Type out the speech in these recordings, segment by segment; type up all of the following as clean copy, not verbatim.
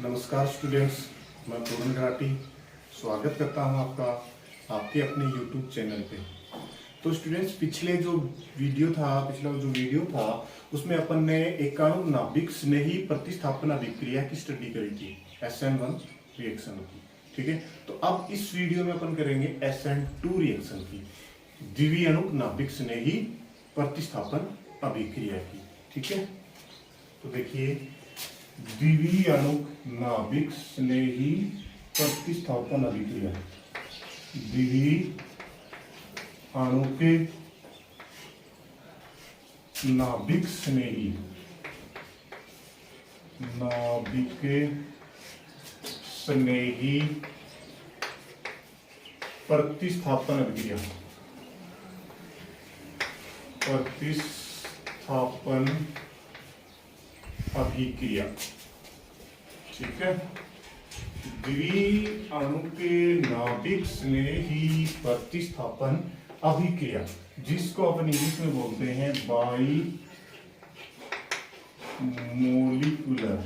नमस्कार स्टूडेंट्स, मैं पूर्ण घराटी स्वागत करता हूं आपका आपके अपने YouTube चैनल पे। तो स्टूडेंट्स, पिछला जो वीडियो था उसमें अपन ने एकाणु नाभिक स्नेही प्रतिस्थापन अभिक्रिया की स्टडी करी थी, SN1 रिएक्शन की। ठीक है, तो अब इस वीडियो में अपन करेंगे SN2 रिएक्शन की, द्वितीय अणुक नाभिक स्नेही प्रतिस्थापन अभिक्रिया की। ठीक है, तो देखिए, द्वितीय अणुक नाभिक स्नेही प्रतिस्थापन अभिक्रिया, द्वितीय अणु के नाभिक स्नेही प्रतिस्थापन अभिक्रिया, ठीक है। द्वितीय अणु के नाभिक स्नेही प्रतिस्थापन अभिक्रिया, जिसको अपन इंग्लिश में बोलते हैं by molecular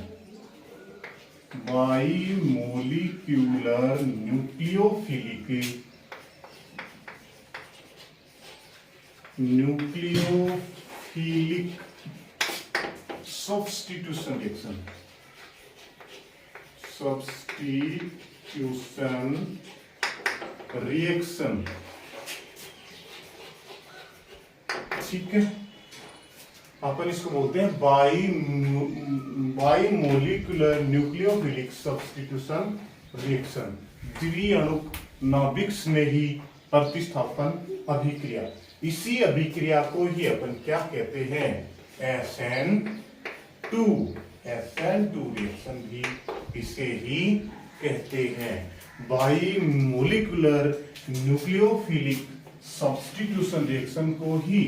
nucleophilic substitution reaction. ठीक है, अपन इसको बोलते हैं by molecular nucleophilic substitution reaction, द्वितीय अणुक नाभिक स्नेही प्रतिस्थापन अभिक्रिया। इसी अभिक्रिया को ही अपन क्या कहते हैं, SN2 रिएक्शन भी इसे ही कहते हैं। By molecular nucleophilic substitution reaction को ही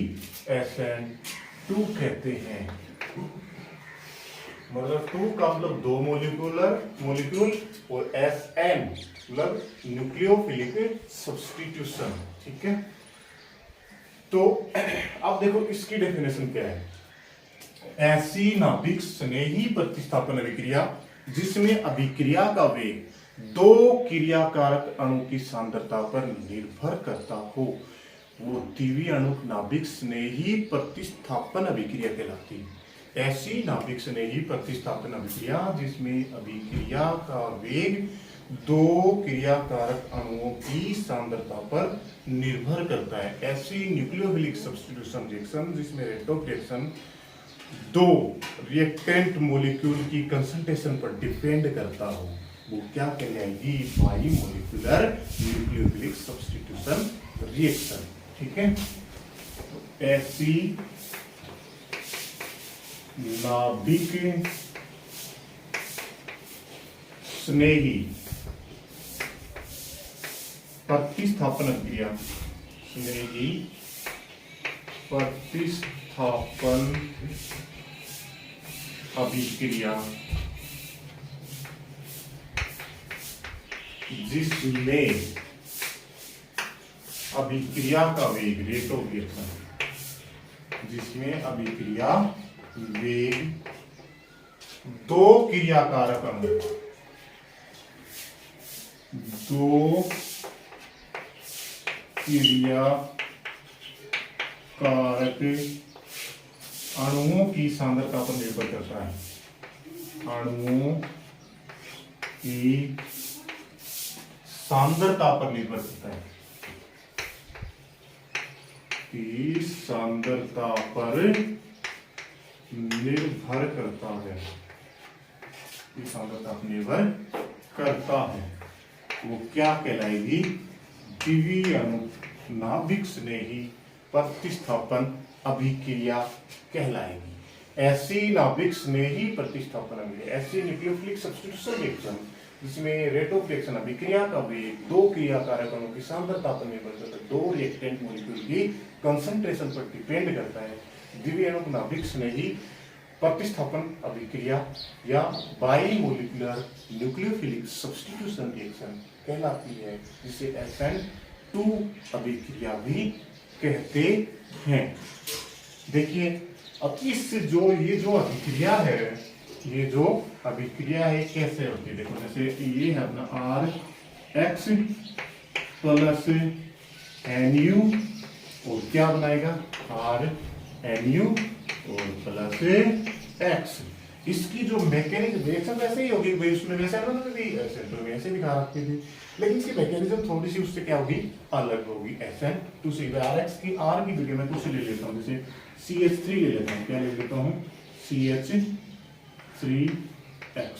SN2 कहते हैं। मतलब 2 का मतलब 2 मोलिक्यूल और SN मतलब न्यूक्लियोफिलिक सब्स्टिट्यूशन। ठीक है, तो अब देखो इसकी डेफिनेशन क्या है। ऐसी नाभिक स्नेही प्रतिस्थापन अभिक्रिया जिसमें अभिक्रिया का वेग 2 क्रियाकारक अणु की सांद्रता पर निर्भर करता हो, वो द्वितीय अणुक नाभिक स्नेही प्रतिस्थापन अभिक्रिया कहलाती है। ऐसी नाभिक स्नेही प्रतिस्थापन अभिक्रिया जिसमें अभिक्रिया का वेग 2 क्रियाकारक अणुओं की सांद्रता पर निर्भर करता है। ऐसी न्यूक्लियोफिलिक सब्स्टिट्यूशन रिएक्शन जिसमें rate of reaction 2 reactant molecule की कंसंट्रेशन पर डिपेंड करता हो, वो क्या कहलाएगी, bimolecular nucleophilic substitution reaction. ठीक है, तो ऐसी नाभिक स्नेही प्रतिस्थापन अभिक्रिया, जिसमें अभिक्रिया का वेग रेट ऑफ रिएक्शन, जिसमें अभिक्रिया वेग 2 क्रियाकारक अणु, 2 क्रियाकारक अणुओं की सांद्रता पर निर्भर करता है। अणुओं की सांद्रता पर निर्भर करता है, की सांद्रता पर निर्भर करता है, की सांद्रता पर निर्भर करता है, वो क्या कहलाएगी, द्वितीय अणुक नाभिक स्नेही प्रतिस्थापन अभिक्रिया कहलाएगी। ऐसी नाभिक स्नेही प्रतिस्थापन अभिक्रिया, ऐसी न्यूक्लियोफिलिक सब्स्टिट्यूशन रिएक्शन जिसमें रेट ऑफ रिएक्शन अभिक्रिया का वेग 2 क्रियाकारक अणुओं की सांद्रता पर निर्भर करता है, 2 रिएक्टेंट मॉलिक्यूल की कंसंट्रेशन पर डिपेंड करता है, द्वितीय अणुक नाभिक स्नेही प्रतिस्थापन अभिक्रिया या by molecular nucleophilic substitution reaction कहलाती है, जिसे SN2 अभिक्रिया भी कहते हैं। देखिए, अब ये जो अभिक्रिया है, ये जो अभिक्रिया है कैसे होती है, देखो जैसे ये है अपना R X plus N U और क्या बनाएगा आर एन यू और प्लस एक्स। इसकी जो मैकेनिज्म रिएक्शन वैसे ही होगी भाई, उसमें वैसे सेंटर में ऐसे दिखा रखी थी, लेकिन इसकी मैकेनिज्म थोड़ी सी उससे क्या होगी अलग होगी। SN2C आर एक्स की आर की जगह मैं कुछ ले लेता हूँ, जैसे CH3 ले लेता हूँ, क्या ले लेता हूँ CH3X,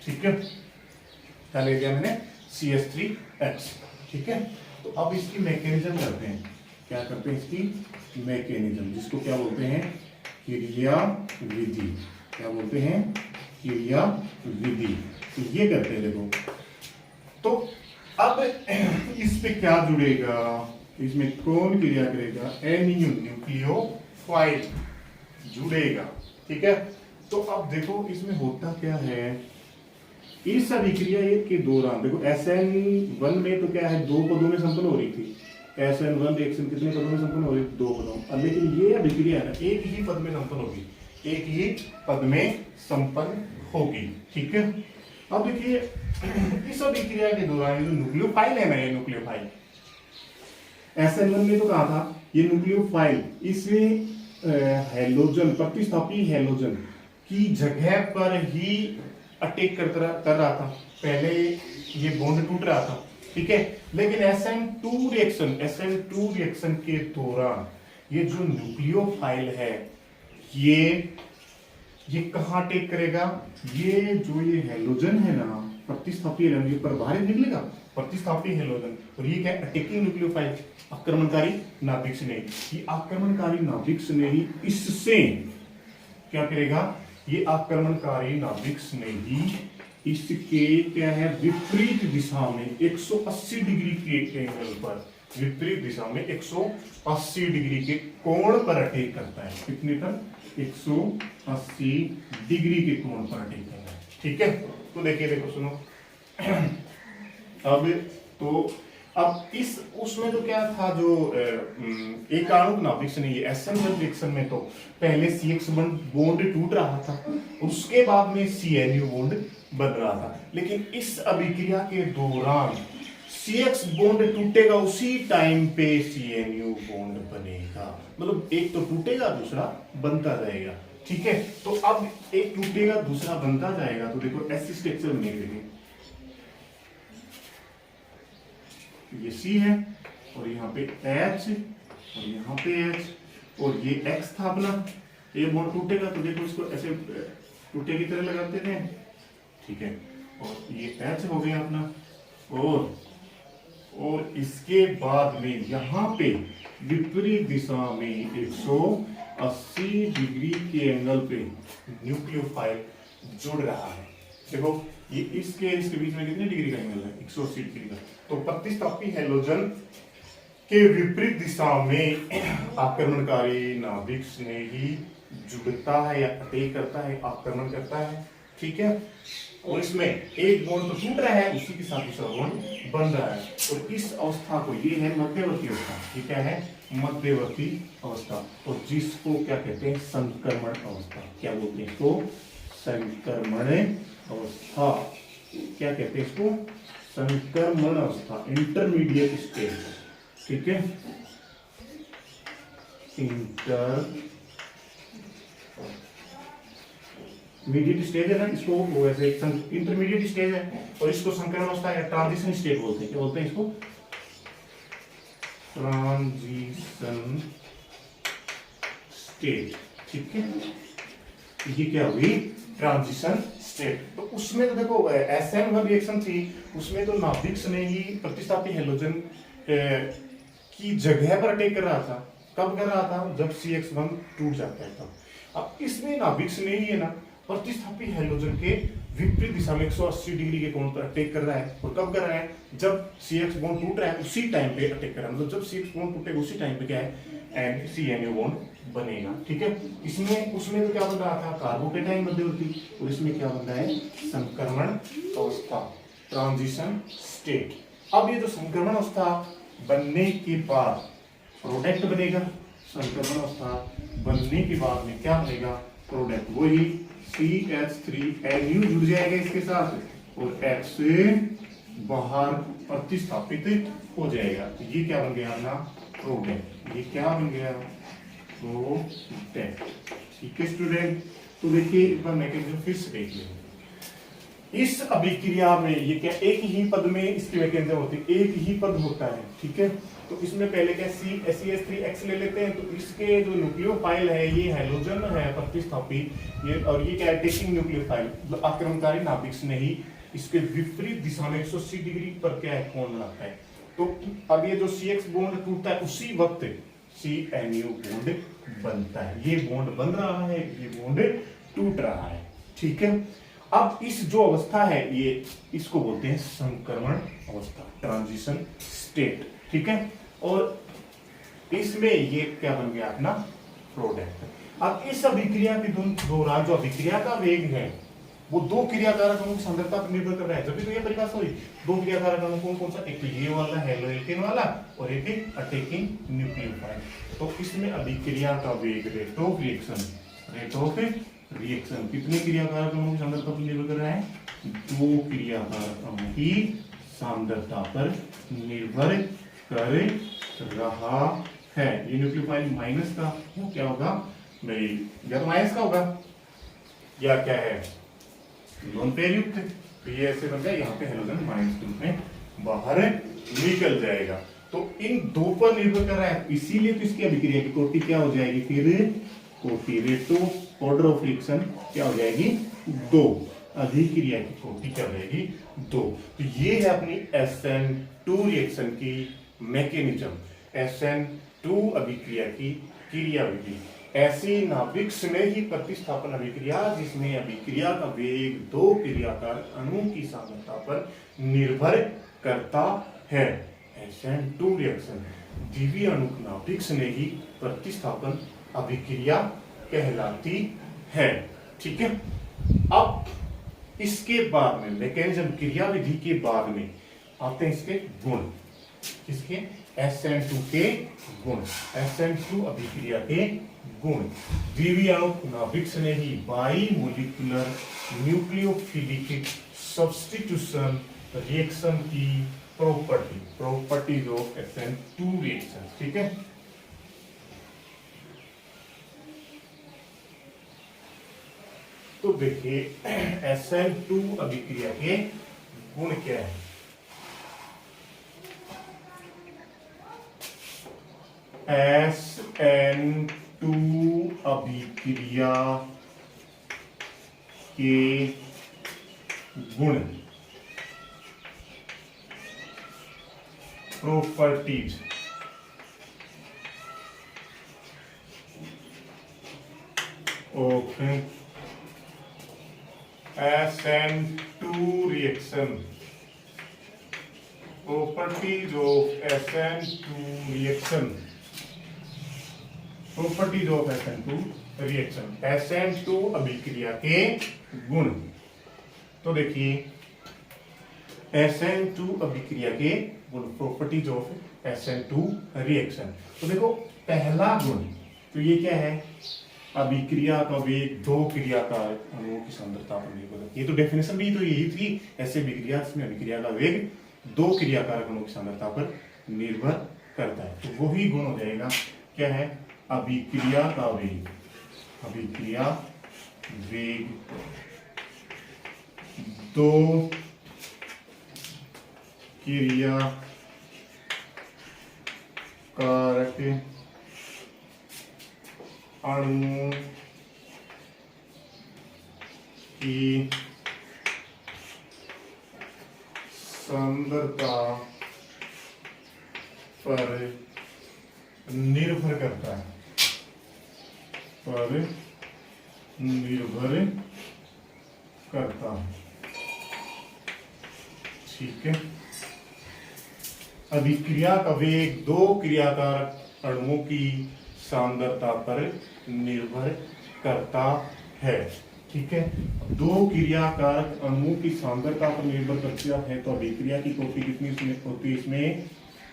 ठीक है, क्या ले लिया मैंने CH3X, ठीक है। तो अब इसकी मैकेनिज्म करते हैं, क्या करते हैं इसकी मैकेनिज्म, जिसको क्या बोलते हैं क्रिया विधि, क्या बोलते हैं क्रिया विधि। तो ये करते हैं देखो, तो अब इस पे क्या जुड़ेगा, इसमें कौन क्रिया करेगा NU न्यूक्लियोफाइल जुड़ेगा, ठीक है। तो अब देखो इसमें होता क्या है, इस अभिक्रिया के दौरान देखो SN1 में तो क्या है दो पदों में संपन्न हो रही थी, SN1 रिएक्शन कितने पदों में संपन्न हो रही थी दो पदों, लेकिन ये अभिक्रिया है ना एक ही पद में संपन्न होगी, एक ही पद में संपन्न होगी, ठीक है। अब देखिए इस अभिक्रिया के दौरान जो न्यूक्लियोफाइल है मेरे न्यूक्लियोफाइल SN1 में तो कहा था ये न्यूक्लियोफाइल, इसमें हैलोजन प्रतिस्थापी हैलोजन की जगह पर ही अटैक कर रहा था, पहले ये बॉन्ड टूट रहा था, ठीक है। लेकिन SN2 रिएक्शन के दौरान ये जो न्यूक्लियोफाइल है ये कहाँ अटैक करेगा, ये जो ये हैलोजन है ना प्रतिस्थापी हैलोजन, ये पर बाहर निकलेगा प्रतिस्थापी हैलोजन, और ये क्या अटैकिंग न्यूक्लियोफाइल आक्रमणकारी नाभिक स्नेही, ये आक्रमणकारी नाभिक स्नेही इससे क्या करेगा, ये आक्रमणकारी नाभिक स्नेही इसके क्या है विपरीत दिशा में 180 डिग्री के एंगल पर, विपरीत दिशा में 180 डिग्री के कोण पर अटैक करता है, कितने पर 180 डिग्री के कोण पर अटैक करता है, ठीक है। तो देखिए देखो सुनो अब इस उसमें जो क्या था जो एक आणुक नाभिक से नहीं SN1 रिएक्शन में तो पहले CX बॉन्ड टूट रहा था, उसके बाद में CNU बॉन्ड बन रहा था, लेकिन इस अभिक्रिया के दौरान CX बॉन्ड टूटेगा उसी टाइम पे CNU बॉन्ड बनेगा, मतलब एक तो टूटेगा दूसरा बनता जाएगा, ठीक है। तो अब एक टूटेगा दूसरा बनता जाएगा, तो देखो ऐसी स्ट्रक्चर बनेगी, ये C है और यहाँ पे H और यहाँ पे H और ये X था अपना, ये बॉन्ड टूटेगा तो देखो इसको ऐसे टूटे की तरह लगाते थे, ठीक है। और ये H हो गया अपना, और इसके बाद में यहाँ पे विपरीत दिशा में 180 डिग्री के एंगल पे न्यूक्लियोफाइल जुड़ रहा है, देखो ये इसके बीच में कितने डिग्री का एंगल है 180 डिग्री का। तो प्रतिस्थापी हैलोजन के विपरीत दिशा में आक्रमणकारी नाभिक स्नेही जुड़ता है या अटैक करता है, आक्रमण करता है, ठीक है। और इसमें एक बॉन्ड तो टूट रहा है उसी के साथ दूसरा बॉन्ड बन रहा है, और इस अवस्था को ये है मध्यवर्ती अवस्था, ये क्या है मध्यवर्ती अवस्था, और जिसको क्या कहते हैं संक्रमण अवस्था, क्या बोलते हैं इसको संक्रमण अवस्था, क्या कहते हैं इसको संक्रमण अवस्था, इंटरमीडिएट स्टेज, ठीक है। इंटरमीडिएट स्टेज है ना, इसको वो ऐसे इंटरमीडिएट स्टेज है, और इसको संक्रमण अवस्था या ट्रांजिशन स्टेज बोलते हैं, क्या बोलते हैं इसको ट्रांजिशन स्टेज, ठीक है। ये क्या हुई ट्रांजिशन स्टेट। तो उसमें तो देखो SN1 रिएक्शन थी, उसमें तो नाभिक स्नेही प्रतिस्थापी हैलोजन की जगह पर अटैक कर रहा था, कब कर रहा था जब CX1 टूट जाता है तब। अब इसमें नाभिक स्नेही है ना प्रतिस्थापी हैलोजन के विपरीत दिशा में 180 डिग्री के कोण पर अटैक कर रहा है, और कब कर रहा है जब CX बॉन्ड टूट रहा है उसी टाइम पे अटैक कर रहा है, मतलब जब CX बॉन्ड टूटेगा उसी टाइम पे क्या है CNU बॉन्ड बनेगा, ठीक है। इसमें उसमें तो क्या बन रहा था कार्बोकेटाइन मध्यवर्ती, और इसमें क्या बन रहा है संक्रमण अवस्था ट्रांजिशन स्टेट। अब ये जो संक्रमण अवस्था बनने के बाद प्रोडक्ट बनेगा, संक्रमण अवस्था बनने के बाद में क्या बनेगा प्रोडक्ट, वही CH3Nu जुड़ जाएगा इसके साथ और H से बाहर प्रतिस्थापित हो जाएगा। तो ये क्या बन गया अपना प्रोडक्ट, ये क्या बन गया प्रोडक्ट। ठीक है स्टूडेंट, तो देखिए एक बार मैकेनिज्म फिर से देख लें। इस अभिक्रिया में ये क्या एक ही पद में इसकी मैकेनिज्म होती है, एक ही पद होता है। ठीक है, तो इसमें पहले क्या CH3X ले लेते हैं, तो इसके जो न्यूक्लियोफाइल है ये हैलोजन है प्रतिस्थापी, ये और ये क्या है टेकिंग न्यूक्लियोफाइल। आक्रमणकारी नाभिक ने ही इसके विपरीत दिशा में 180 डिग्री पर क्या है कोण बनाता है। तो अब ये जो CX बॉन्ड टूटता है उसी वक्त CNU बॉन्ड बनता है। ये बॉन्ड बन रहा है, ये बॉन्ड टूट रहा है। ठीक है, अब इस जो अवस्था है ये इसको बोलते हैं संक्रमण अवस्था, ट्रांजिशन स्टेट। ठीक है, और इसमें ये क्या बन गया अपना प्रोडक्ट। अब इस अभिक्रिया के दौरान जो अभिक्रिया का वेग है वो दो क्रियाकारक अणु की सांद्रता पर निर्भर कर रहा है। जब भी तो ये परिभाषा हुई, दो क्रियाकारक अणु कौन कौन सा, एक तो ये वाला हेलोएल्केन वाला और एक अटैकिंग न्यूक्लियोफाइल। तो इसमें अभिक्रिया का वेग रेट ऑफ रिएक्शन कितने क्रियाकारक अणु की सांद्रता पर निर्भर कर रहा है, दो क्रियाकारक अणु की सांद्रता पर निर्भर कर रहा है। ये न्यूक्लियोफाइल माइनस का वो क्या होगा भाई, या तो माइनस का होगा या क्या है नॉन पेयर युक्त। तो ये ऐसे बन जाए, यहाँ पे हेलोजन माइनस के रूप में बाहर निकल जाएगा। तो इन दो पर निर्भर कर रहा है, इसीलिए तो इसकी अभिक्रिया की कोटि क्या हो जाएगी, फिर कोटि rate of order of reaction क्या हो जाएगी, दो। अभिक्रिया की कोटि क्या हो जाएगी, दो। तो ये है अपनी SN2 रिएक्शन की मैकेनिज्म, SN2 अभिक्रिया की क्रियाविधि। ऐसी नाभिक में ही प्रतिस्थापन अभिक्रिया जिसमें अभिक्रिया का वेग दो क्रियाकारक अणु की सांद्रता पर निर्भर करता है। SN2 रिएक्शन द्वितीय अणु नाभिक में ही प्रतिस्थापन अभिक्रिया कहलाती है। ठीक है, अब इसके बाद में मैकेनिज्म क्रियाविधि के बाद में आते हैं इसके गुण, किसके, SN2 के गुण, SN2 अभिक्रिया के गुण। द्वितीय अणु नाभिक ने ही bimolecular nucleophilic substitution reaction की प्रॉपर्टीज ऑफ SN2 रिएक्शन। ठीक है, तो देखिए SN2 अभिक्रिया के गुण क्या है। SN2 अभिक्रिया के गुण, properties. Okay, SN2 reaction, properties of SN2 reaction, properties of SN2 reaction, SN2 अभिक्रिया के गुण। तो देखिए SN2 अभिक्रिया के गुण, प्रॉपर्टीज ऑफ SN2 रिएक्शन। तो देखो पहला गुण, तो ये क्या है, अभिक्रिया का वेग दो क्रियाकारक अणुओं की सांद्रता पर निर्भर करती है। ये तो डेफिनेशन भी तो यही थी, ऐसे अभिक्रिया जिसमें अभिक्रिया का वेग दो क्रियाकारक अणुओं की सांद्रता पर निर्भर करता है। तो वही गुण हो जाएगा, क्या है, अभिक्रिया का वेग, अभिक्रिया वेग दो क्रियाकारक अणुओं की सांद्रता पर निर्भर करता है, पर निर्भर करता है। ठीक है, अभिक्रिया का वेग दो क्रियाकारक अणुओं की सांद्रता पर निर्भर करता है। ठीक है, दो क्रियाकारक अणुओं की सांद्रता पर निर्भर करता है, तो अभिक्रिया की कोटि कितनी होती है इसमें,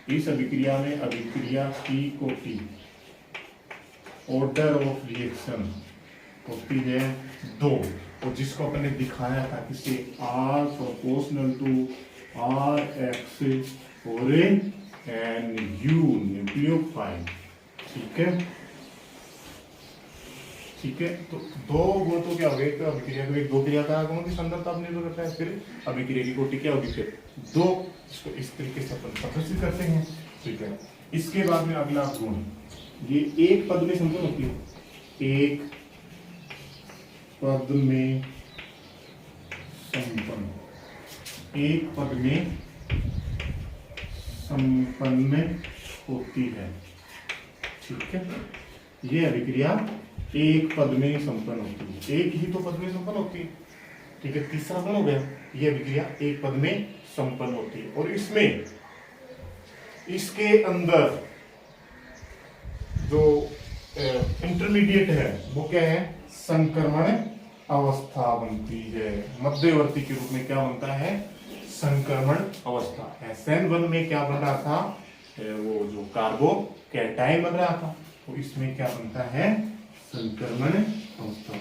इस अभिक्रिया में अभिक्रिया की कोटि, ऑर्डर ऑफ रिएक्शन, होती है 2, और जिसको अपन ने दिखाया था किसे R प्रोपोर्शनल टू RX और NU न्यूक्लियोफाइल। ठीक है, ठीक है। तो दो गुण तो क्या हो गए, तो अभिक्रिया के दो क्रियाकारकों की सांद्रता पर निर्भर करता है, फिर अभिक्रिया की कोटि क्या होगी, फिर 2। इसको इस तरीके से अपन प्रदर्शित करते हैं। ठीक है, इसके बाद में अगला गुण, ये एक पद में संपन्न होती है, एक पद में संपन्न, एक पद में संपन्न होती है। ठीक है, ये अभिक्रिया एक पद में संपन्न होती है, एक ही तो पद में संपन्न होती है। ठीक है, तीसरा गुण हो गया, ये अभिक्रिया एक पद में संपन्न होती है, और इसमें इसके अंदर जो इंटरमीडिएट है वो क्या है, संक्रमण अवस्था बनती है। मध्यवर्ती के रूप में क्या बनता है, संक्रमण अवस्था। SN1 में क्या बन रहा था, वो जो कार्बोकैटायन बन रहा था, तो इसमें क्या बनता है, संक्रमण अवस्था।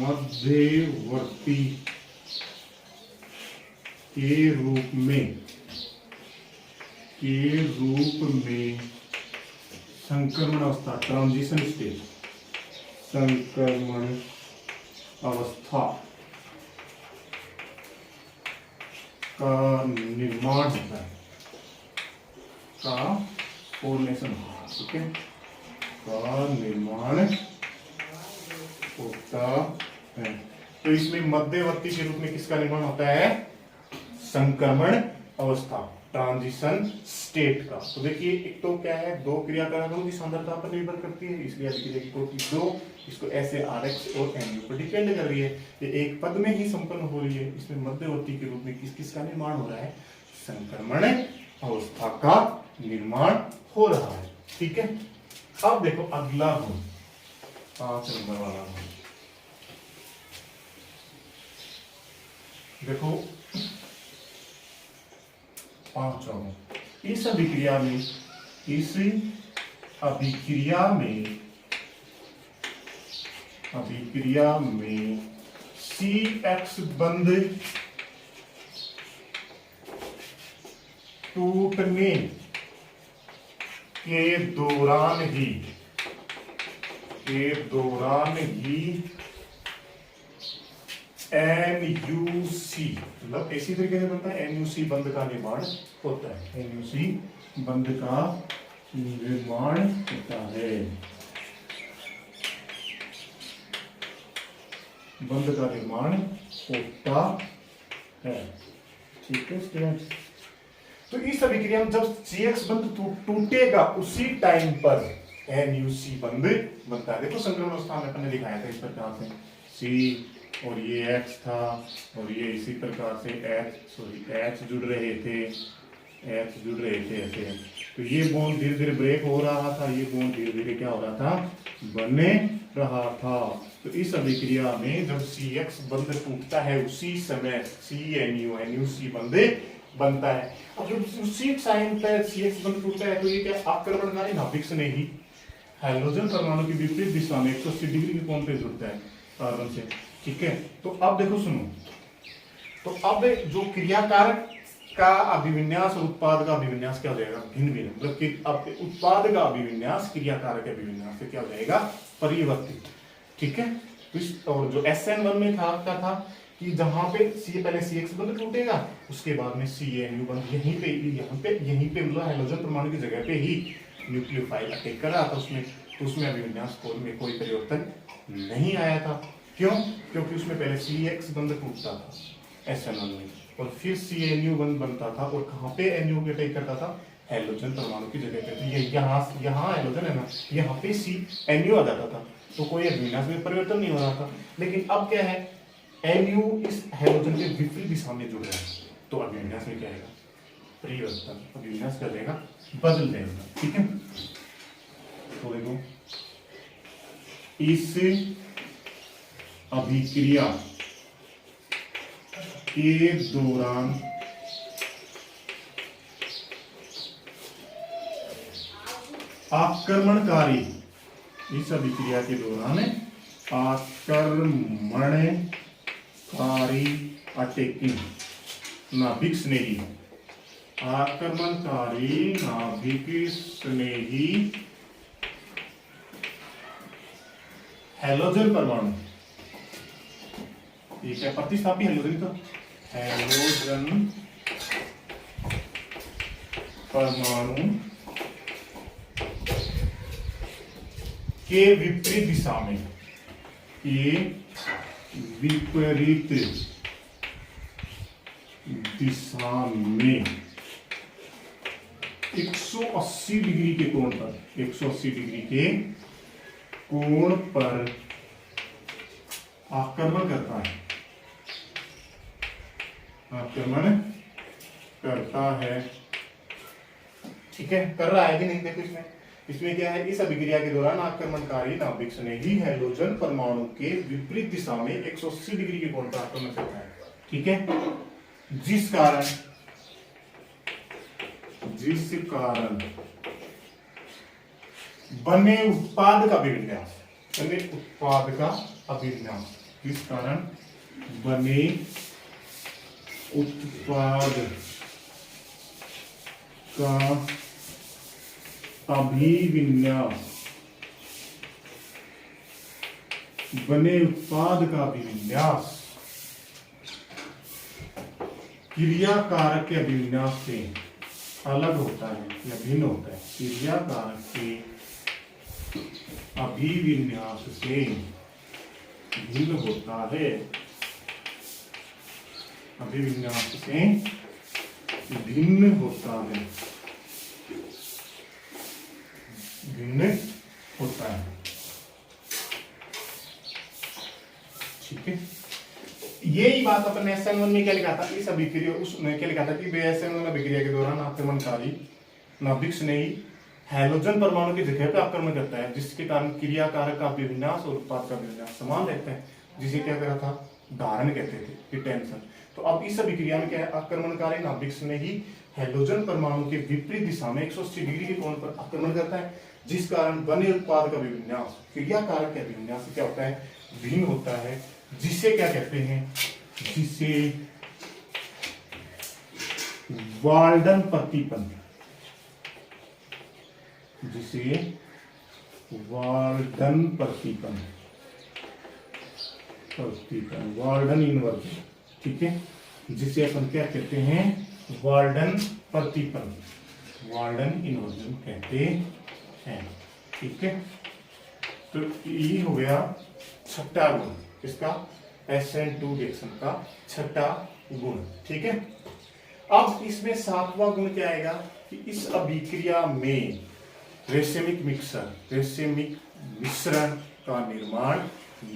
मध्यवर्ती के रूप में संक्रमण अवस्था, ट्रांजिशन स्टेज, संक्रमण अवस्था का निर्माण होता है, का फॉर्मेशन होता है। ठीक है, का निर्माण होता है। तो इसमें मध्यवर्ती के रूप में किसका निर्माण होता है, संक्रमण अवस्था, ट्रांजिशन स्टेट का। तो देखिए, एक तो क्या है, दो क्रियाकारकों की सांद्रता पर निर्भर करती है, इसलिए अभिक्रिया की कोटि 2, इसको ऐसे RX और NU पर डिपेंड कर रही है। ये एक पद में ही संपन्न हो रही है, इसमें मध्यवर्ती के रूप में किसका निर्माण हो रहा है, संक्रमण अवस्था का निर्माण हो रहा है। ठीक है, अब देखो अगला गुण, 5 नंबर वाला गुण देखो, 5वां, इस अभिक्रिया में CX बंध टूटने के दौरान ही NUC, मतलब इसी तरीके से बनता है, NUC बंध का निर्माण होता है, NUC बंध का निर्माण होता है, बंध का निर्माण होता है। ठीक है स्टूडेंट, तो इस अभिक्रिया में जब CX बंध टूटेगा उसी टाइम पर NUC बंध बनता है। देखो संक्रमण अवस्था में अपने दिखाया था इस प्रकार से, C और ये X था, और ये इसी प्रकार से H जुड़ रहे थे ऐसे। तो ये बॉन्ड धीरे धीरे ब्रेक हो रहा था, ये बॉन्ड धीरे धीरे क्या हो रहा था, बने रहा था। तो इस अभिक्रिया में जब CX बंध टूटता है उसी समय NUC बंध बनता है। अब जब उसी टाइम पर CX बंध टूटता है तो ये क्या, आक्रमणकारी नाभिक ने ही हाइड्रोजन परमाणु की विपरीत दिशा में 180 डिग्री के कोण पे जुड़ता है कार्बन से। ठीक है, तो अब देखो सुनो, तो अब जो क्रियाकारक का अभिविन्यास और उत्पाद का अभिविन्यास क्या हो जाएगा, भिन्न भिन्न, मतलब कि अब उत्पाद का अभिविन्यास क्रियाकारक के अभिविन्यास से क्या हो जाएगा, परिवर्तित। ठीक है, और जो SN1 में था क्या था कि जहां पे पहले CX बंध टूटेगा, उसके बाद में CNU बंध यहीं पे मतलब हाइड्रोजन परमाणु की जगह पे ही न्यूक्लियोफाइल अटैक कर रहा था उसमें, तो उसमें अभिविन्यास कोण में कोई परिवर्तन नहीं आया था। क्यों, क्योंकि उसमें पहले CX बंध टूटता था SN1 में, और फिर CNU बंध बनता था, और कहाँ पे NU अटैक करता था, हाइड्रोजन परमाणु की जगह पे। तो ये यहाँ हाइड्रोजन है ना, यहाँ पे NU आ जाता था, तो कोई अभिविन्यास में परिवर्तन नहीं हो रहा था। लेकिन अब क्या है, NU इस हाइड्रोजन के विपरीत दिशा में जुड़ रहा है, तो अभिविन्यास में क्या आएगा, परिवर्तन, अभिविन्यास कर देगा, बदल देगा। ठीक है, तो देखो इस अभिक्रिया के दौरान आक्रमणकारी, इस अभिक्रिया के दौरान आक्रमणकारी अटैकिंग नाभिक स्नेही, आक्रमणकारी नाभिक स्नेही हैलोजन परमाणु, ठीक है, प्रतिस्थापी हैलोजन, तो हैलोजन परमाणु के विपरीत दिशा में, के विपरीत दिशा में 180 डिग्री के कोण पर, 180 डिग्री के कोण पर आक्रमण करता है, आक्रमण करता है, ठीक है, कर रहा है कि नहीं। देखो इसमें क्या है, इस अभिक्रिया के दौरान आक्रमणकारी नाभिक स्नेही हैलोजन परमाणु के विपरीत दिशा में 180 डिग्री के कोण पर आक्रमण करता है, ठीक है, जिस कारण बने उत्पाद का अभिविन्यास, बने उत्पाद का अभिविन्यास, जिस कारण बने उत्पाद का अभिविन्यास, बने उत्पाद का अभिविन्यास क्रिया कारक के अभिविन्यास से अलग होता है या भिन्न होता है, क्रिया कारक के अभिविन्यास से भिन्न होता है, अभिविन्यास से भिन्न होता है, भिन्न होता है, ठीक है। यही बात अपन SN1 में क्या लिखा था, इस अभिक्रिया उसमें क्या लिखा था कि SN1 अभिक्रिया के दौरान आक्रमणकारी नाभिक स्नेही हैलोजन परमाणु की जगह पर आक्रमण करता है, जिसके कारण क्रिया कारक का अभिविन्यास और उत्पाद का अभिविन्यास समान रहता है, जिसे क्या करा था, धारण कहते थे, टेंशन। तो अब इस अभिक्रिया में क्या है, आक्रमणकारी नाभिक स्नेही हैलोजन परमाणु के विपरीत दिशा में 180 डिग्री के कोण पर आक्रमण करता है, जिस कारण बने उत्पाद का अभिविन्यास क्रिया कारक के अभिविन्यास से क्या होता है, भिन्न होता है, जिसे क्या कहते हैं, जिसे वाल्डन प्रतिपन्न, जिसे वाल्डन प्रतिपन्न, वाल्डन इन्वर्जन, ठीक है, जिसे अपन क्या कहते हैं, वाल्डन प्रतिपन्न, वाल्डन इन्वर्जन कहते हैं, ठीक है। तो ये हो गया छठा गुण, इसका SN2 रिएक्शन का छठा गुण, ठीक है। अब इसमें सातवां गुण क्या आएगा कि इस अभिक्रिया में रेसेमिक मिक्सर, रेसेमिक मिश्रण का निर्माण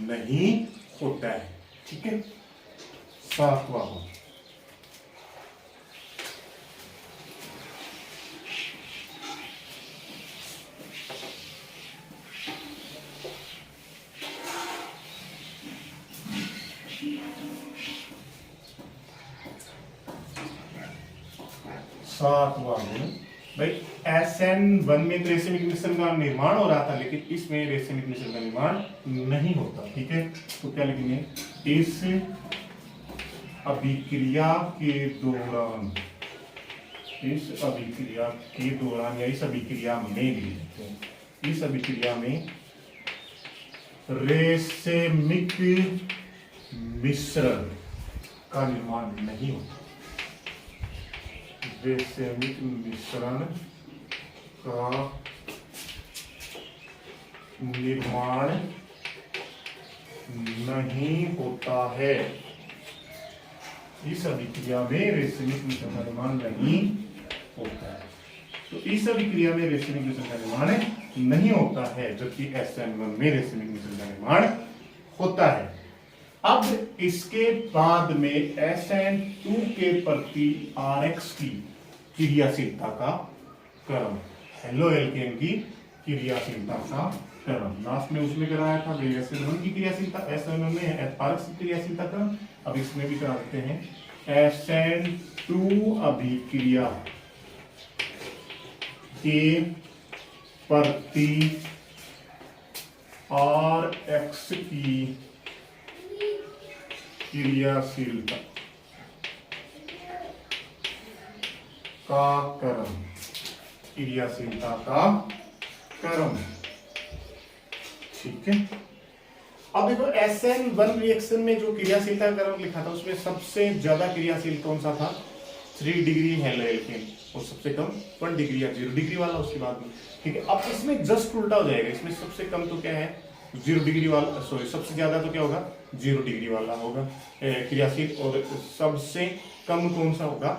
नहीं होता है, ठीक है, सातवां गुण। सातवां गुण भाई, SN1 में रेसेमिक मिश्रण का निर्माण हो रहा था, लेकिन इसमें रेसेमिक मिश्रण का निर्माण नहीं होता, ठीक है। तो क्या लिखेंगे, इस अभिक्रिया के दौरान, इस अभिक्रिया के दौरान या इस अभिक्रिया में, इस अभिक्रिया में रेसेमिक मिश्रण का निर्माण नहीं होता, रेसेमिक मिश्रण का निर्माण नहीं होता है, इस अभिक्रिया में रेसेमिक मिश्रण का निर्माण नहीं होता है। तो इस अभिक्रिया में रेसेमिक मिश्रण का निर्माण नहीं होता है, जबकि SN1 में रेसेमिक मिश्रण का निर्माण होता है। अब इसके बाद में SN2 के प्रति RX की क्रियाशीलता का क्रम, हेलो एल्केन की क्रियाशीलता का क्रम, लास्ट में उसमें कराया था SN1 की क्रियाशीलता, SN1 में RX की क्रियाशीलता क्रम, अब इसमें भी करा सकते हैं। SN2 अभिक्रिया के प्रति और एक्स की क्रियाशीलता का क्रम, क्रियाशीलता का क्रम, ठीक है। अब देखो SN1 रिएक्शन में जो क्रियाशीलता का क्रम लिखा था उसमें सबसे ज्यादा क्रियाशील कौन सा था? 3 डिग्री हेलो एल्केन, और सबसे कम 1 डिग्री या 0 डिग्री वाला उसके बाद में, ठीक है। अब इसमें जस्ट उल्टा हो जाएगा, इसमें सबसे कम तो क्या है 0 डिग्री वाला, सॉरी सबसे ज्यादा तो क्या होगा 0 डिग्री वाला होगा क्रियाशील, और सबसे कम कौन सा होगा?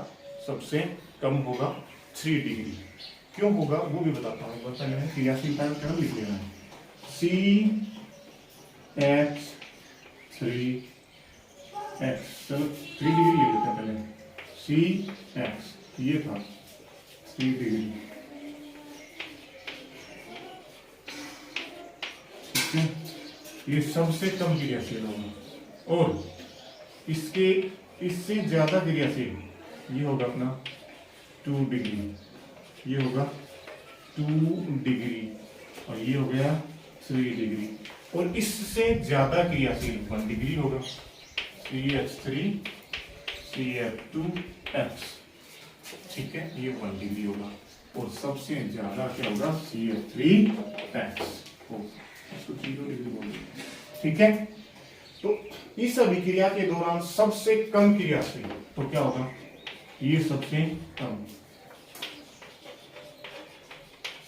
सबसे कम होगा 3 डिग्री। क्यों होगा वो भी बताता हूँ, पहले मैं क्रियाशीलता का क्रम लिख लेना है। CH3X, चलो 3 डिग्री ले लेते हैं पहले, CX ये था 3 डिग्री, ठीक है। ये सबसे कम क्रियाशील होगा, और इसके इससे ज्यादा क्रियाशील ये होगा अपना 2 डिग्री, ये होगा 2 डिग्री, और ये हो गया 3 डिग्री, और इससे ज्यादा क्रियाशील 1 डिग्री होगा, CH3 CF2X, ठीक है, ये 1 डिग्री होगा, और सबसे ज्यादा क्या होगा CH3X, इसको 0 डिग्री बोलते हैं, ठीक है। तो इस अभिक्रिया के दौरान सबसे कम क्रियाशील तो क्या होगा? ये सबसे कम,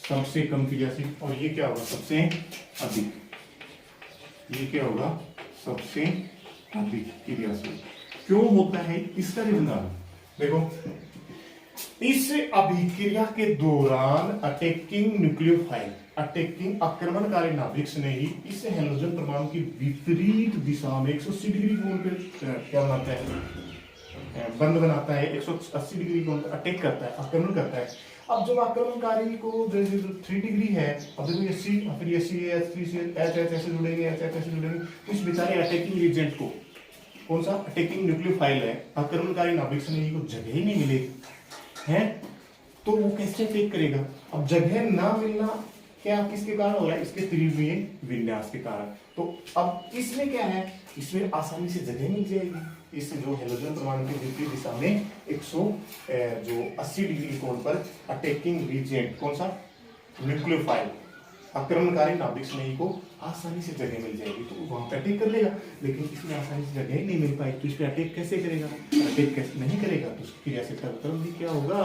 सबसे कम क्रियाशील, और ये क्या होगा? सबसे अधिक, ये क्या होगा? सबसे अधिक क्रियाशील। क्यों होता है इसका रिजन देखो, इस अभिक्रिया के दौरान अटैकिंग न्यूक्लियोफाइल, अटैकिंग आक्रमणकारी नाभिक ने ही इस हेलोजन परमाणु की विपरीत दिशा में 180 डिग्री कोण पे क्या बनाता है? बंद बनाता है, 180 डिग्री कोण पर अटैक करता है, आक्रमण करता है। अब जब आक्रमणकारी को 3 डिग्री है, अब देखो ये सी, फिर ये C H 3 C H H ऐसे जुड़ेंगे, एच एच ऐसे जुड़ेंगे, तो इस बेचारे अटैकिंग एजेंट को, कौन सा अटैकिंग न्यूक्लियोफाइल है, आक्रमणकारी नाभिक से नहीं को जगह ही नहीं मिलेगी है, तो वो कैसे अटैक करेगा? अब जगह ना मिलना क्या किसके कारण हो रहा है? इसके त्रिविमीय विन्यास के कारण। तो अब इसमें क्या है, इसमें आसानी से जगह मिल जाएगी, इस जो हेलोजन परमाणु के विपरीत दिशा में 180 डिग्री कोण पर अटैकिंग रीजेंट, कौन सा? न्यूक्लियोफाइल, आक्रमणकारी नाभिक स्नेही को आसानी से जगह मिल जाएगी, तो वो वहां पे अटैक कर लेगा। लेकिन इसमें आसानी से जगह ही नहीं मिल पाई, तो इस पे अटैक कैसे करेगा? अटैक कैसे नहीं करेगा तो उसकी क्रियाशीलता का क्रम भी क्या होगा?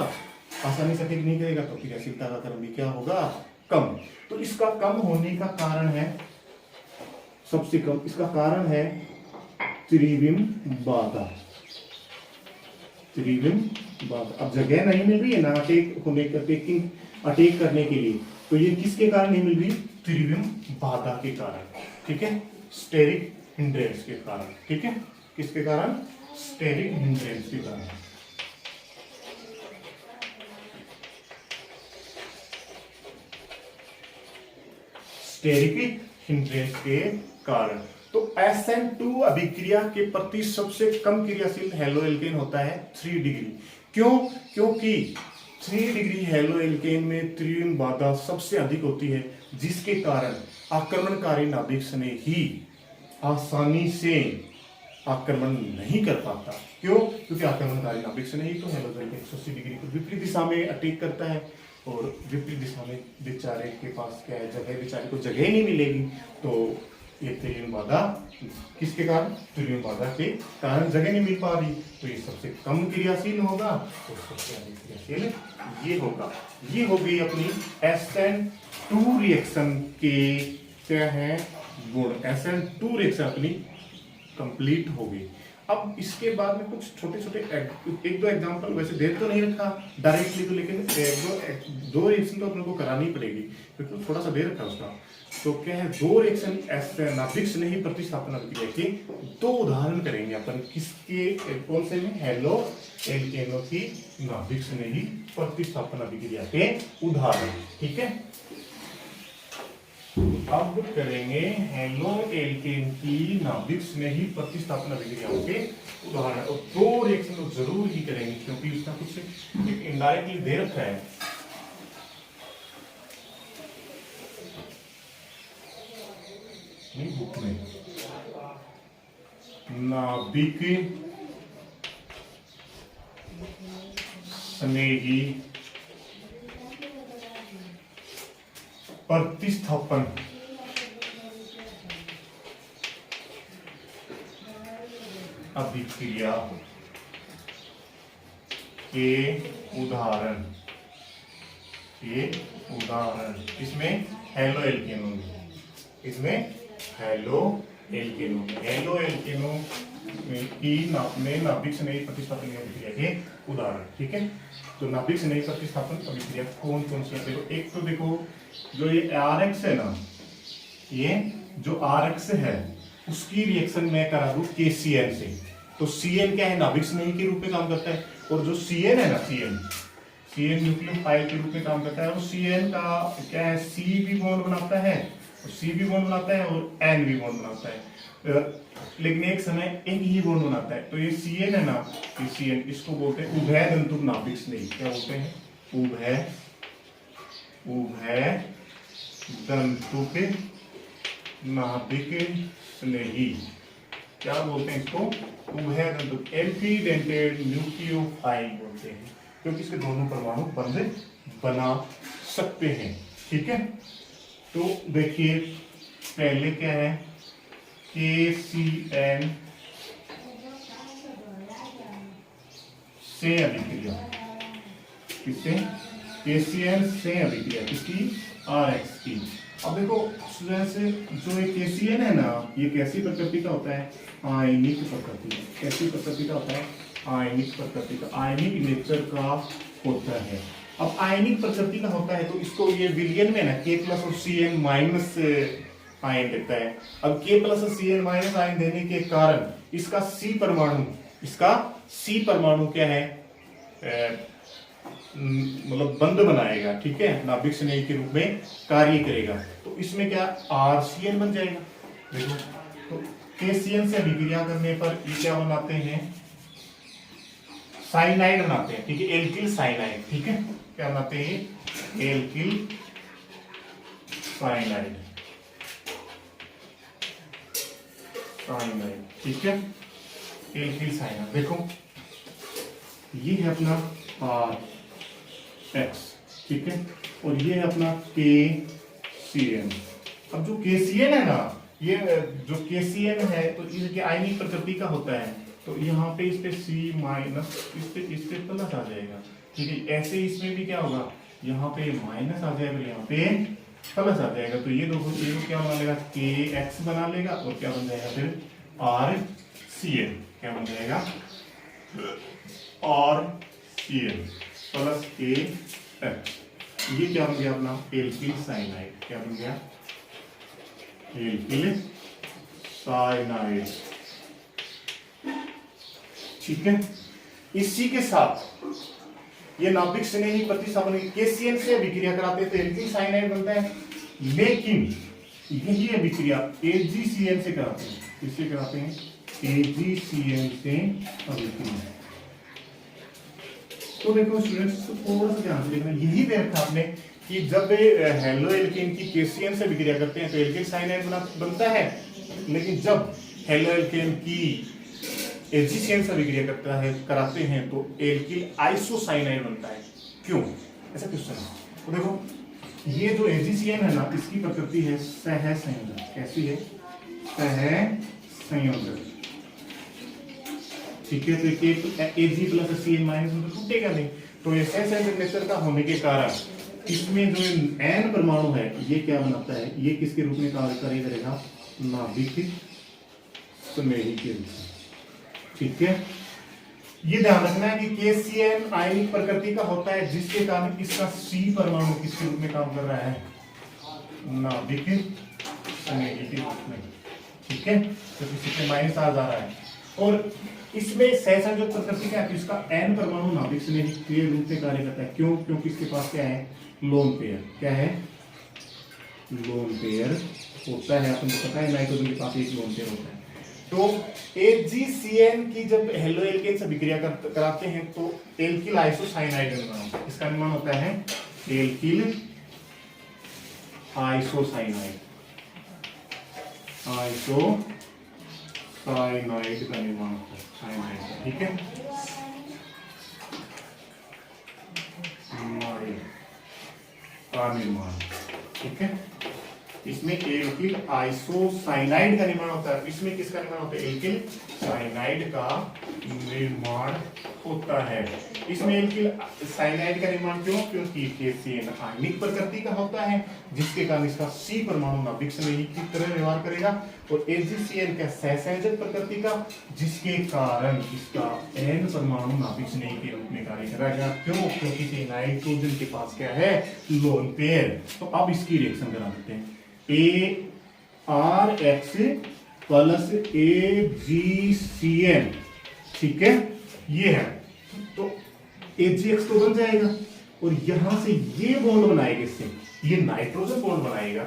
आसानी से अटैक नहीं करेगा तो क्रियाशीलता का क्रम भी क्या होगा? कम। तो इसका कम होने का कारण है, सबसे कम इसका कारण है त्रिविम बाधा, त्रिविम बाधा। अब जगह नहीं मिल रही है ना अटैक होने, अटैक करने के लिए, तो ये किसके कारण नहीं मिल रही? त्रिविम बाधा के कारण, ठीक है, स्टेरिक हिंड्रेंस के कारण, ठीक है, किसके कारण? स्टेरिक हिंड्रेंस के कारण, स्टेरिक हिंड्रेंस के कारण। तो SN2 अभिक्रिया के प्रति सबसे कम क्रियाशील हेलो एल्केन होता है 3 डिग्री। क्यों? क्योंकि 3 डिग्री हेलो एल्केन में त्रिविम बाधा सबसे अधिक होती है, जिसके कारण आक्रमणकारी नाभिक स्नेह ही आसानी से आक्रमण नहीं कर पाता। क्यों? क्योंकि आक्रमणकारी नाभिक स्नेह तो हेलोजन के 180 डिग्री को विपरीत दिशा में अटैक करता है, और विपरीत दिशा में बेचारे के पास क्या है? जगह, बेचारे को जगह ही नहीं मिलेगी। तो ये त्रिविम बाधा किसके कारण? त्रिविम बाधा के कारण जगह नहीं मिल पा रही, तो ये सबसे कम क्रियाशील होगा, और सबसे अधिक क्रियाशील ये होगा। ये हो गई अपनी SN2 रिएक्शन के क्या है गुण। SN2 रिएक्शन अपनी कंप्लीट हो गई। अब इसके बाद में कुछ छोटे छोटे एक दो एग्जांपल वैसे दे तो नहीं रखा डायरेक्टली, तो लेकिन दो रिएक्शन तो अपने को करानी पड़ेगी, क्योंकि थोड़ा सा दे रखा उसका। तो क्या है, 2 रिएक्शन नाभिक स्नेही प्रतिस्थापन अभिक्रिया के 2 उदाहरण करेंगे अपन। किसके, कौन से में? हेलो एल्केनों की नाभिक स्नेही प्रतिस्थापन अभिक्रिया के उदाहरण, ठीक है। अब करेंगे हेलो एल्केन की नाभिक स्नेही प्रतिस्थापन अभिक्रियाओं के उदाहरण, और 2 रिएक्शन तो जरूर ही करेंगे, क्योंकि उसका कुछ इनडायरेक्टली दे रखा है। बुक में नाभिक स्नेही प्रतिस्थापन अभिक्रिया के उदाहरण, इसमें हेलो एल्केनो, हेलो एल्केनो की नाभिक स्नेही प्रतिस्थापन अभिक्रिया के उदाहरण। ठीक है, तो नाभिक स्नेही प्रतिस्थापन अभिक्रिया कौन कौन सी है? देखो, एक तो देखो जो ये RX है ना, ये जो RX है उसकी रिएक्शन मैं करा दूं KCN से, तो CN क्या है, नाभिक स्नेही के रूप में काम करता है, और जो CN है ना, CN न्यूक्लियोफाइल के रूप में काम करता है, और CN का क्या है, C भी बॉन्ड बनाता है, और C भी बॉन्ड बनाता है, और N भी बॉन्ड बनाता है, लेकिन एक समय एक ही बॉन्ड बनाता है। तो ये CN है ना, ये CN, इसको बोलते हैं उभय तंतु नाभिक स्नेही। क्या बोलते हैं? उभय तंतु के नाभिक स्नेही। क्या बोलते हैं इसको? उभय तंतु, एम्फीडेंटेड न्यूक्लियोफाइल बोलते हैं, क्योंकि इसके दोनों परमाणु बंध बना सकते हैं। ठीक है, तो देखिए पहले क्या है, KCN से अभिक्रिया, किससे? KCN से अभिक्रिया, किसकी? RX की। अब देखो स्टूडेंट्स, जो ये KCN है ना, ये कैसी प्रकृति का होता है? आयनिक प्रकृति। कैसी प्रकृति का होता है? आयनिक प्रकृति का, आयनिक नेचर का होता है। अब आयनिक प्रकृति का होता है तो इसको ये विलयन में ना K प्लस और CN माइनस आयन देता है। अब K प्लस और CN माइनस आयन देने के कारण इसका C परमाणु क्या है, मतलब बंध बनाएगा। ठीक है, नाभिक स्नेही के रूप में कार्य करेगा, तो इसमें क्या RCN बन जाएगा। देखो, तो KCN से अभिक्रिया करने पर ये क्या बनाते हैं, साइनाइड बनाते हैं। ठीक है, एल्किल साइनाइड। ठीक है, क्या बनाते हैं? Alkyl cyanide. ठीक है, एल्किल साइनाइड। देखो ये है अपना RX, ठीक है, और ये है अपना KCN। अब जो KCN है ना, ये जो KCN है तो इसके आयनिक प्रकृति का होता है, तो यहाँ पे इस पे C माइनस, इस पे प्लस आ जाएगा। ठीक है, ऐसे इसमें भी क्या होगा, यहाँ पे माइनस आ जाएगा, यहाँ पे प्लस आ जाएगा, तो ये दोनों क्या बना लेगा, KX बना लेगा, और क्या बन जाएगा फिर RCN। क्या बन जाएगा? RCN plus KX। ये क्या बन गया अपना? Alkyl cyanide. क्या बन गया? Alkyl cyanide. ठीक है, इसी के साथ ये नाभिक स्नेही प्रतिस्थापन KCN से अभिक्रिया कराते हैं तो एल्किल साइनाइड बनता है, लेकिन यही अभिक्रिया AgCN से कराते हैं। किससे कराते हैं? AgCN से अभिक्रिया। तो देखो स्टूडेंट्स, थोड़ा सा ध्यान से देखना, यही देखा आपने कि जब हेलो एल्केन की KCN से अभिक्रिया करते हैं तो एल्किल साइनाइड बनता है, लेकिन जब हेलो एल्केन की AgCN से अभिक्रिया कराते हैं तो एल्किल आइसोसाइनाइड बनता है। क्यों? ऐसा क्वेश्चन है। तो देखो ये जो AgCN है ना, इसकी प्रकृति है सहसंयोजक। कैसी है? सहसंयोजक। ठीक है, तो Ag प्लस CN माइनस में तो टूटेगा नहीं, तो ये सहसंयोजक नेचर का होने के कारण इसमें जो N परमाणु है ये क्या बनाता है, ये किसके रूप में कार्य करेगा? नाभिक स्नेही के रूप में। ठीक है, ये ध्यान रखना है कि KCN आयनिक प्रकृति का होता है, जिसके कारण इसका C परमाणु किसके रूप में काम कर रहा है? नाभिक स्नेही के रूप में। ठीक है, तो किसी पे माइनस आ जा रहा है, और इसमें सहसंयोजक प्रकृति क्या है, तो इसका N परमाणु नाभिक स्नेही के रूप में कार्य करता है। क्यों? क्योंकि इसके पास क्या है? Lone pair. क्या है? लोन पेयर होता है। अपन को पता है नाइट्रोजन के पास एक लोन पेयर होता है। तो AgCN की जब हेलो एल्केन से अभिक्रिया कराते हैं तो एल्किल आइसोसाइनाइड निर्माण, इसका निर्माण होता है एल्किल आइसोसाइनाइड। आइसोसाइनाइड का निर्माण होता है, साइनाइड का, ठीक है। का निर्माण, ठीक है। इसमें एल्किल आइसोसाइनाइड का निर्माण होता है। इसमें किसका निर्माण होता है? एल्किल साइनाइड का निर्माण होता है। इसमें एल्किल साइनाइड का निर्माण क्यों? क्योंकि KCN आयनिक प्रकृति का होता है, जिसके कारण इसका C परमाणु नाभिक स्नेही की तरह व्यवहार करेगा, और AgCN का सहसंयोजक प्रकृति का, जिसके कारण इसका N परमाणु नाभिक स्नेही के रूप में कार्य करेगा। क्यों? क्योंकि नाइट्रोजन के पास क्या है? Lone pair. तो अब इसकी रिएक्शन करा देते हैं। ARX प्लस AgCN, ठीक है, ये है। तो AgX तो बन जाएगा, और यहां से ये बॉन्ड बनाएगा, इससे ये नाइट्रोजन बॉन्ड बनाएगा,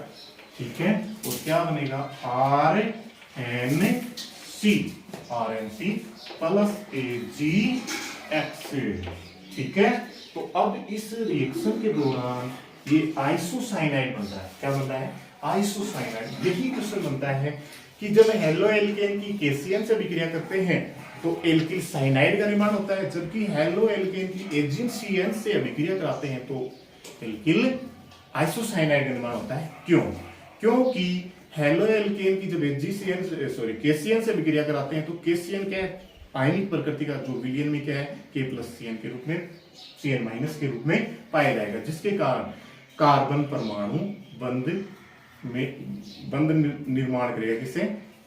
ठीक है। और क्या बनेगा? RNC प्लस AgX, ठीक है। तो अब इस रिएक्शन के दौरान ये आइसोसाइनाइड बनता है। क्या बनता है? आइसोसाइनाइड। यही क्वेश्चन बनता है कि जब हेलो एल्केन की KCN से विक्रिया करते हैं तो एल्किल साइनाइड का निर्माण होता है, जबकि हेलो एल्केन की AgCN से विक्रिया कराते हैं तो एल्किल आइसोसाइनाइड का निर्माण होता है। क्यों? क्योंकि हेलो एल्केन की जब KCN से विक्रिया कराते हैं तो KCN क्या है? आयनिक प्रकृति का, जो विलयन में क्या है? K+CN के रूप में, CN- के रूप में पाया जाएगा, जिसके कारण कार्बन परमाणु बंध निर्माण करेगा। किसे?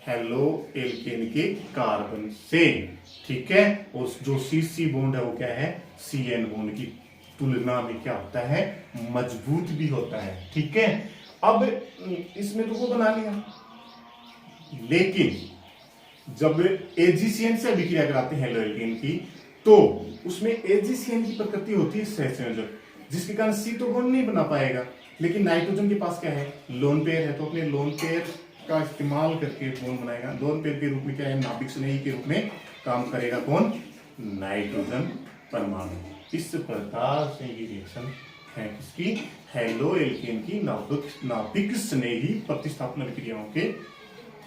हेलो एल्केन के कार्बन से, ठीक है। और जो CC बॉन्ड है वो क्या है? CN बॉन्ड की तुलना में क्या होता है? मजबूत भी होता है, ठीक है। अब इसमें तो वो बना लिया, लेकिन जब AgCN से विक्रिया कराते हैं हेलो एल्केन की, तो उसमें AgCN की प्रकृति होती है सहसंयोजक, जिसके कारण C तो बॉन्ड नहीं बना पाएगा। लेकिन नाइट्रोजन के पास क्या है? लोन पेयर है, तो अपने लोन पेयर का इस्तेमाल करके बॉन्ड बनाएगा। लोन पेयर के रूप में क्या है? नाभिक स्नेही के रूप में काम करेगा कौन? नाइट्रोजन परमाणु। इस प्रकार से ये रिएक्शन है किसकी? हेलो एल्केन की नाभिक स्नेही प्रतिस्थापन विक्रियाओं के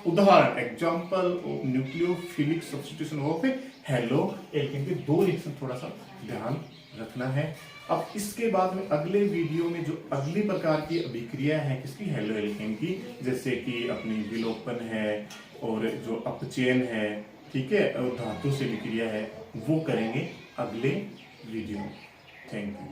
उदाहरण, example of nucleophilic substitution of halo alkane के दो रिएक्शन थोड़ा सा ध्यान रखना है। अब इसके बाद में अगले वीडियो में जो अगली प्रकार की अभिक्रिया है किसकी? हेलो एल्केन की, जैसे कि अपनी विलोपन है और जो अपचयन है, ठीक है, और धातु से विक्रिया है, वो करेंगे अगले वीडियो में। Thank you.